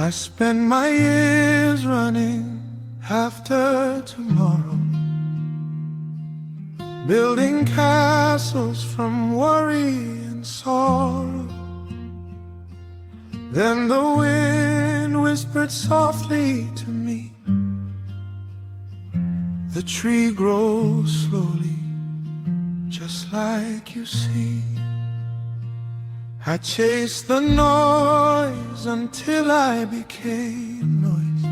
I spend my years running after tomorrow, building castles from worry and sorrow. Then the wind whispered softly to me, the tree grows slowly, just like you see. I chased the noise until I became noise.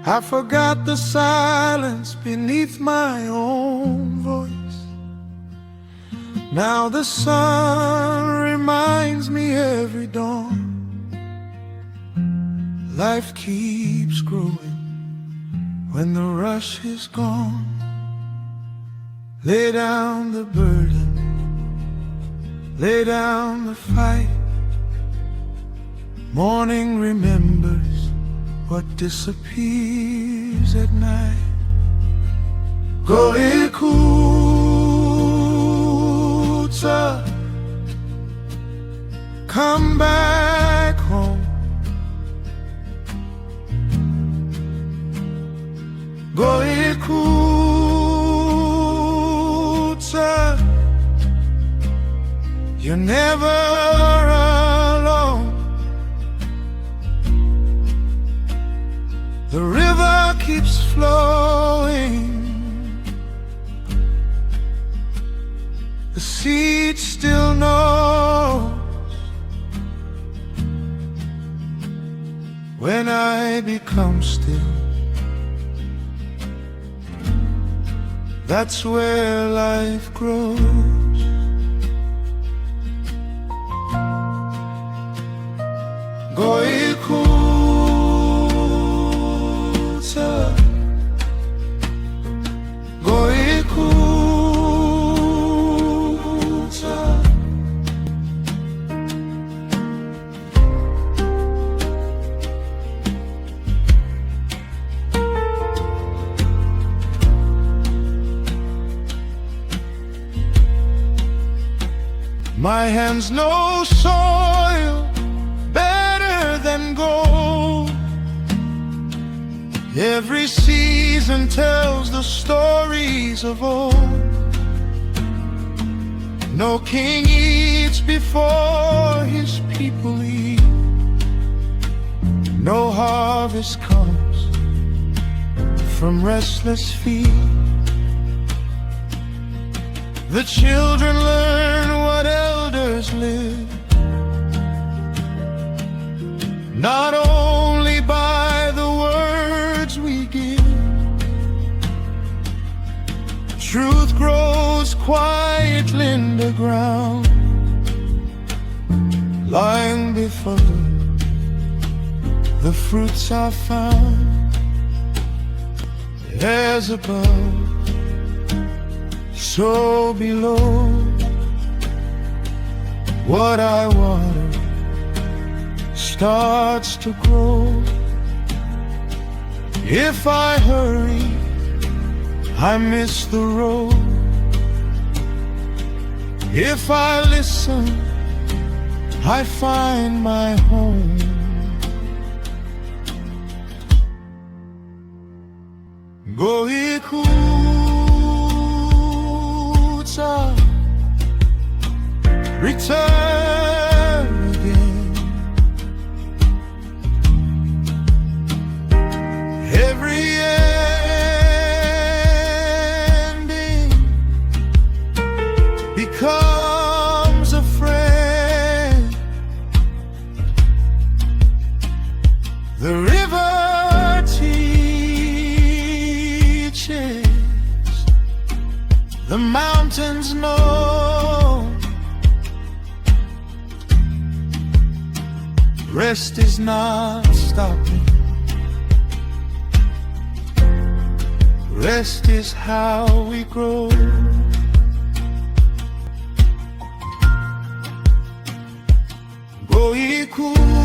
I forgot the silence beneath my own voice. Now the sun reminds me every dawn, life keeps growing when the rush is gone. Lay down the burden, lay down the fight. Morning remembers what disappears at night. Go Ikuta, come back home. Go Ikuta, you're never alone. The river keeps flowing, the seed still knows when I become still. That's where life grows. Go Ikuta, go Ikuta. My hands know soil better than gold. Every season tells the stories of old. No king eats before his people eat. No harvest comes from restless feet. The children learn what elders live, not only by the words we give. Truth grows quietly in the ground, lying before the fruits are found. As above, so below. What I water starts to grow. If I hurry, I miss the road. If I listen, I find my home. Go Ikuta, return again. Every ending becomes a friend. The river teaches, the mountains know. Rest is not stopping. Rest is how we grow. Go Ikuta.